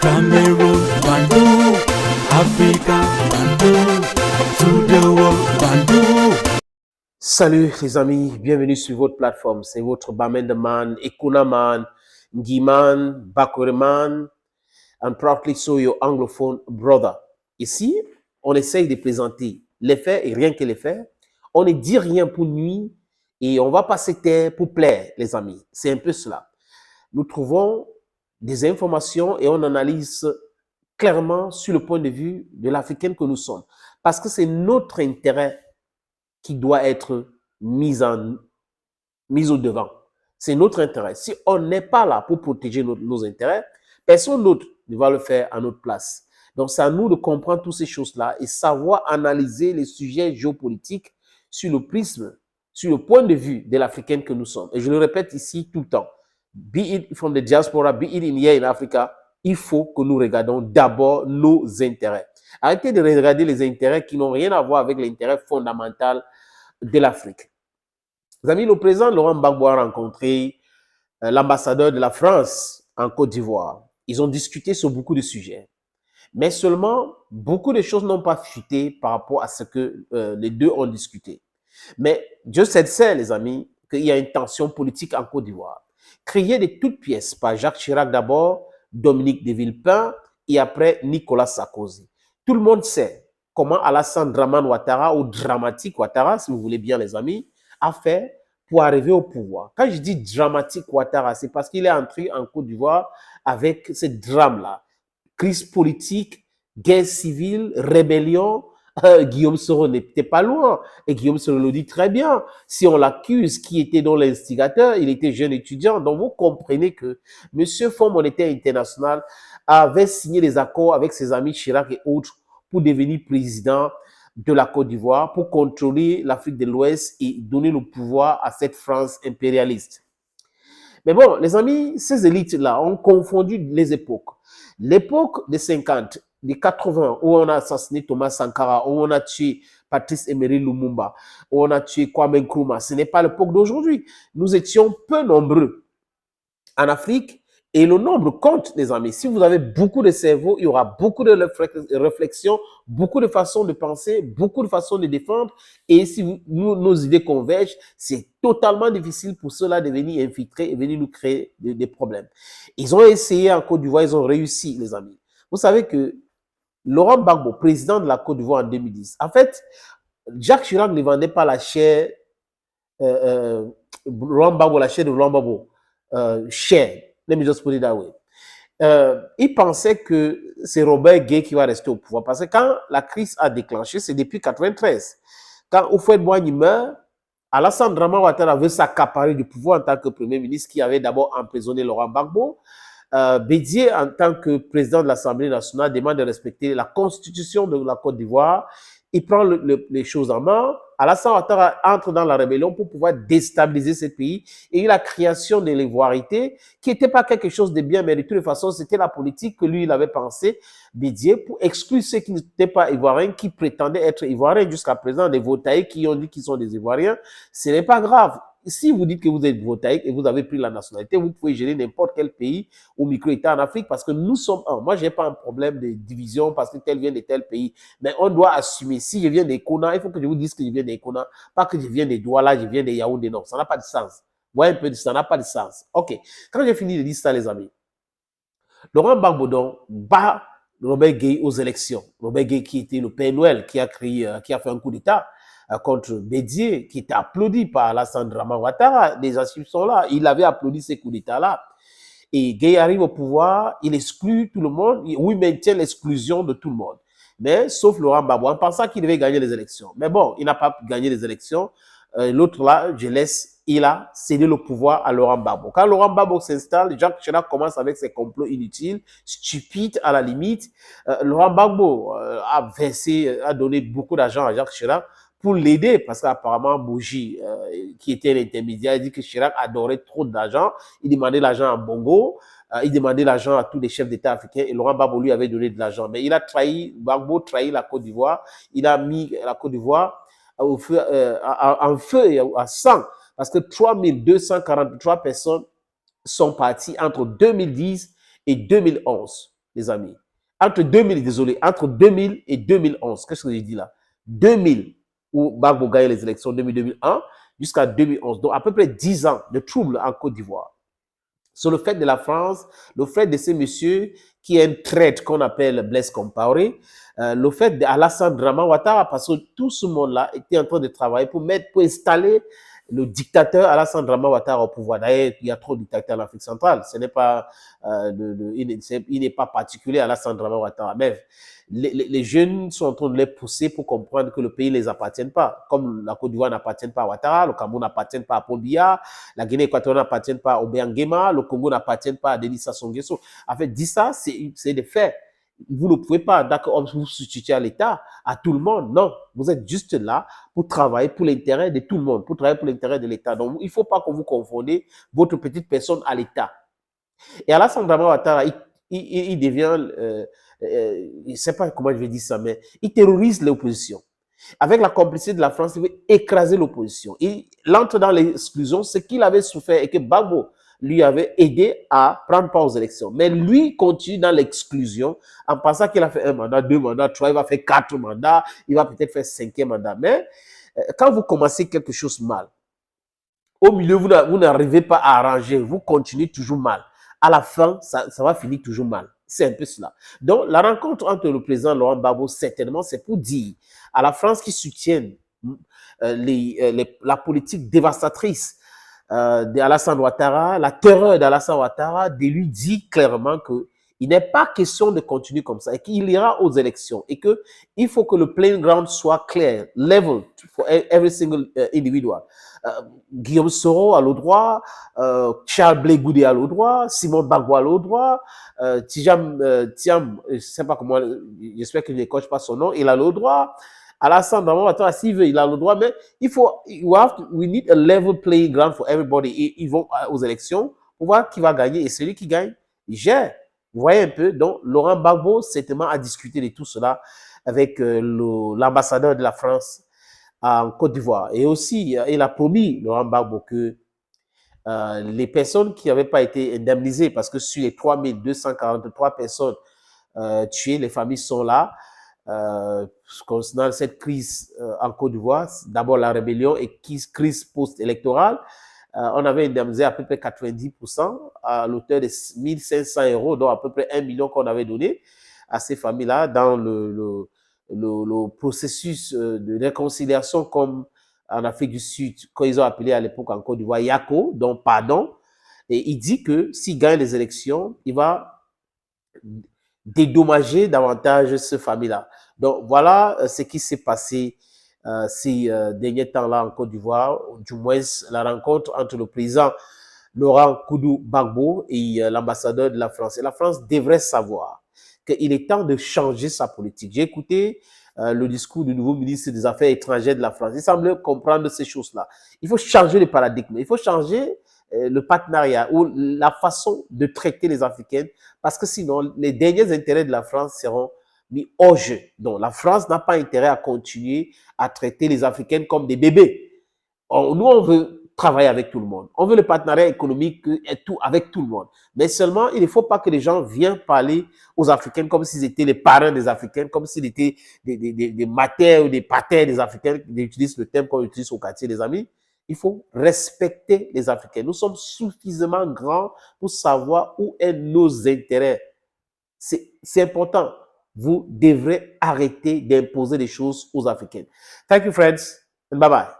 Cameroon, Bandung, Africa, Bandung, to the world, Bandung. Salut les amis, bienvenue sur votre plateforme. C'est votre Bamendaman, Ekunaman, Ngiman, Bakoreman, and proudly so your anglophone brother. Ici, on essaye de présenter les faits et rien que les faits. On ne dit rien pour nuire et on va pas se taire pour plaire, les amis. C'est un peu cela. Nous trouvons des informations et on analyse clairement sur le point de vue de l'Africaine que nous sommes. Parce que c'est notre intérêt qui doit être mis au devant. C'est notre intérêt. Si on n'est pas là pour protéger nos intérêts, personne d'autre ne va le faire à notre place. Donc, c'est à nous de comprendre toutes ces choses-là et savoir analyser les sujets géopolitiques sur le prisme, sur le point de vue de l'Africaine que nous sommes. Et je le répète ici tout le temps. Be it from the diaspora, be it in here in Africa, il faut que nous regardons d'abord nos intérêts. Arrêtez de regarder les intérêts qui n'ont rien à voir avec l'intérêt fondamental de l'Afrique. Les amis, le président Laurent Gbagbo a rencontré l'ambassadeur de la France en Côte d'Ivoire. Ils ont discuté sur beaucoup de sujets. Mais seulement, beaucoup de choses n'ont pas fuité par rapport à ce que les deux ont discuté. Mais Dieu sait, les amis, qu'il y a une tension politique en Côte d'Ivoire. Créée de toutes pièces par Jacques Chirac d'abord, Dominique de Villepin et après Nicolas Sarkozy. Tout le monde sait comment Alassane Dramane Ouattara, ou Dramatique Ouattara, si vous voulez bien les amis, a fait pour arriver au pouvoir. Quand je dis Dramatique Ouattara, c'est parce qu'il est entré en Côte d'Ivoire avec ce drame-là. Crise politique, guerre civile, rébellion. Guillaume Soro n'était pas loin. Et Guillaume Soro le dit très bien. Si on l'accuse, qui était dans l'instigateur, il était jeune étudiant. Donc vous comprenez que Monsieur Fonds monétaire international avait signé des accords avec ses amis Chirac et autres pour devenir président de la Côte d'Ivoire, pour contrôler l'Afrique de l'Ouest et donner le pouvoir à cette France impérialiste. Mais bon, les amis, ces élites-là ont confondu les époques. L'époque des 50, des 80, où on a assassiné Thomas Sankara, où on a tué Patrice Emery Lumumba, où on a tué Kwame Nkrumah, ce n'est pas l'époque d'aujourd'hui. Nous étions peu nombreux en Afrique et le nombre compte, les amis. Si vous avez beaucoup de cerveau, il y aura beaucoup de réflexions, beaucoup de façons de penser, beaucoup de façons de défendre. Et si nos idées convergent, c'est totalement difficile pour ceux-là de venir infiltrer et venir nous créer des problèmes. Ils ont essayé en Côte d'Ivoire, ils ont réussi, les amis. Vous savez que Laurent Gbagbo, président de la Côte d'Ivoire en 2010, en fait, Jacques Chirac ne vendait pas la chair, Laurent Gbagbo, la chair de Laurent Gbagbo, cher. Let me just put it that way. Il pensait que c'est Robert Gué qui va rester au pouvoir. Parce que quand la crise a déclenché, c'est depuis 1993. Quand Houphouët-Boigny meurt, Alassane Dramane Ouattara veut s'accaparer du pouvoir en tant que Premier ministre qui avait d'abord emprisonné Laurent Gbagbo. Bédier, en tant que président de l'Assemblée nationale, demande de respecter la constitution de la Côte d'Ivoire. Il prend les choses en main. Alassane Ouattara entre dans la rébellion pour pouvoir déstabiliser ce pays. Et la création de l'ivoirité, qui n'était pas quelque chose de bien, mais de toute façon, c'était la politique que lui, il avait pensé, Bédier, pour exclure ceux qui n'étaient pas ivoiriens, qui prétendaient être ivoiriens jusqu'à présent, des Voltaïques qui ont dit qu'ils sont des Ivoiriens. Ce n'est pas grave. Si vous dites que vous êtes Voltaïque et vous avez pris la nationalité, vous pouvez gérer n'importe quel pays ou micro-État en Afrique parce que nous sommes un. Moi, je n'ai pas un problème de division parce que tel vient de tel pays. Mais on doit assumer. Si je viens des Kona, il faut que je vous dise que je viens des Kona, pas que je viens des Douala, je viens des Yaoundé. Non, ça n'a pas de sens. Voyez un peu, ça n'a pas de sens. OK. Quand j'ai fini de dire ça, les amis, Laurent Gbagbo bat Robert Gueye aux élections. Robert Gueye qui était le Père Noël, qui a fait un coup d'État contre Bédier, qui était applaudi par Alassane Dramane Ouattara. Les archives sont là. Il avait applaudi ces coups d'État-là. Et Gueye arrive au pouvoir, il exclut tout le monde, ou il maintient l'exclusion de tout le monde. Mais sauf Laurent Gbagbo, en pensant qu'il devait gagner les élections. Mais bon, il n'a pas gagné les élections. L'autre là, il a cédé le pouvoir à Laurent Gbagbo. Quand Laurent Gbagbo s'installe, Jacques Chirac commence avec ses complots inutiles, stupides à la limite. Laurent Gbagbo a donné beaucoup d'argent à Jacques Chirac pour l'aider, parce qu'apparemment, Bougie, qui était l'intermédiaire, il dit que Chirac adorait trop d'argent. Il demandait l'argent à Bongo, il demandait l'argent à tous les chefs d'État africains, et Laurent Gbagbo lui avait donné de l'argent. Mais il a Gbagbo trahi la Côte d'Ivoire, il a mis la Côte d'Ivoire en feu et à sang, parce que 3243 personnes sont parties entre 2010 et 2011. les amis. Entre 2000, désolé, entre 2000 et 2011, qu'est-ce que j'ai dit là? 2000, où Gbagbo gagne les élections 2001, jusqu'à 2011. Donc, à peu près 10 ans de troubles en Côte d'Ivoire. Sur le fait de la France, le fait de ces messieurs qui est un traître qu'on appelle Blaise Compaoré, le fait d'Alassane Draman Ouattara, parce que tout ce monde-là était en train de travailler pour installer le dictateur Alassane Draman Ouattara au pouvoir. D'ailleurs, il y a trop de dictateurs en Afrique centrale. Ce n'est pas, il n'est pas particulier à Alassane Draman Ouattara. Mais les jeunes sont en train de les pousser pour comprendre que le pays ne les appartient pas. Comme la Côte d'Ivoire n'appartient pas à Ouattara, le Cameroun n'appartient pas à Paul Biya, la Guinée équatoriale n'appartient pas à Obiang Nguema, le Congo n'appartient pas à Denis Sassou Nguesso. En fait, dit ça, c'est des faits. Vous ne pouvez pas, d'accord, vous substituer à l'État, à tout le monde. Non, vous êtes juste là pour travailler pour l'intérêt de tout le monde, pour travailler pour l'intérêt de l'État. Donc, il ne faut pas que vous confondiez votre petite personne à l'État. Et Alassane Draman Ouattara, il devient, je ne sais pas comment je vais dire ça, mais il terrorise l'opposition. Avec la complicité de la France, il veut écraser l'opposition. Il entre dans l'exclusion, ce qu'il avait souffert et que Gbagbo lui avait aidé à prendre part aux élections. Mais lui continue dans l'exclusion en pensant qu'il a fait un mandat, 2 mandats, 3, il va faire 4 mandats, il va peut-être faire 5e mandat. Mais quand vous commencez quelque chose mal, au milieu, vous n'arrivez pas à arranger, vous continuez toujours mal. À la fin, ça va finir toujours mal. C'est un peu cela. Donc, la rencontre entre le président Laurent Gbagbo, certainement, c'est pour dire à la France qui soutienne la politique dévastatrice d'Alassane Ouattara, la terreur d'Alassane Ouattara, de lui dire clairement qu'il n'est pas question de continuer comme ça et qu'il ira aux élections et qu'il faut que le playing ground soit clair, level for every single individual. Guillaume Soro a le droit, Charles Blé Goudé a le droit, Simon Bagbo a le droit, Tiam, je ne sais pas comment, j'espère qu'il ne coche pas son nom, il a le droit. Alassane Draman Ouattara, s'il veut, il a le droit, mais we need a level playing ground for everybody. Et ils vont aux élections pour voir qui va gagner. Et celui qui gagne, il gère. Vous voyez un peu. Donc, Laurent Gbagbo, certainement, a discuté de tout cela avec l'ambassadeur de la France en Côte d'Ivoire. Et aussi, il a promis, Laurent Gbagbo, que les personnes qui n'avaient pas été indemnisées, parce que sur les 3243 personnes tuées, les familles sont là, concernant cette crise en Côte d'Ivoire, d'abord la rébellion et crise post-électorale, on avait indemnisé à peu près 90% à l'auteur de 1500 €, dont à peu près 1 million qu'on avait donné à ces familles-là dans le processus de réconciliation comme en Afrique du Sud, quand ils ont appelé à l'époque en Côte d'Ivoire Yako, donc pardon. Et il dit que s'il gagne les élections, il va dédommager davantage ces familles-là. Donc voilà ce qui s'est passé ces derniers temps-là en Côte d'Ivoire, du moins la rencontre entre le président Laurent Gbagbo et l'ambassadeur de la France. Et la France devrait savoir qu'il est temps de changer sa politique. J'ai écouté le discours du nouveau ministre des Affaires étrangères de la France. Il semble comprendre ces choses-là. Il faut changer le paradigme. Il faut changer le partenariat ou la façon de traiter les Africaines parce que sinon, les derniers intérêts de la France seront mis hors jeu. Donc, la France n'a pas intérêt à continuer à traiter les Africaines comme des bébés. Nous, on veut travailler avec tout le monde. On veut le partenariat économique avec tout le monde. Mais seulement, il ne faut pas que les gens viennent parler aux Africains comme s'ils étaient les parrains des Africains, comme s'ils étaient des matères ou des patères des Africains. Ils utilisent le terme qu'on utilise au quartier des amis. Il faut respecter les Africains. Nous sommes suffisamment grands pour savoir où sont nos intérêts. C'est important. Vous devrez arrêter d'imposer des choses aux Africains. Thank you, friends, and bye-bye.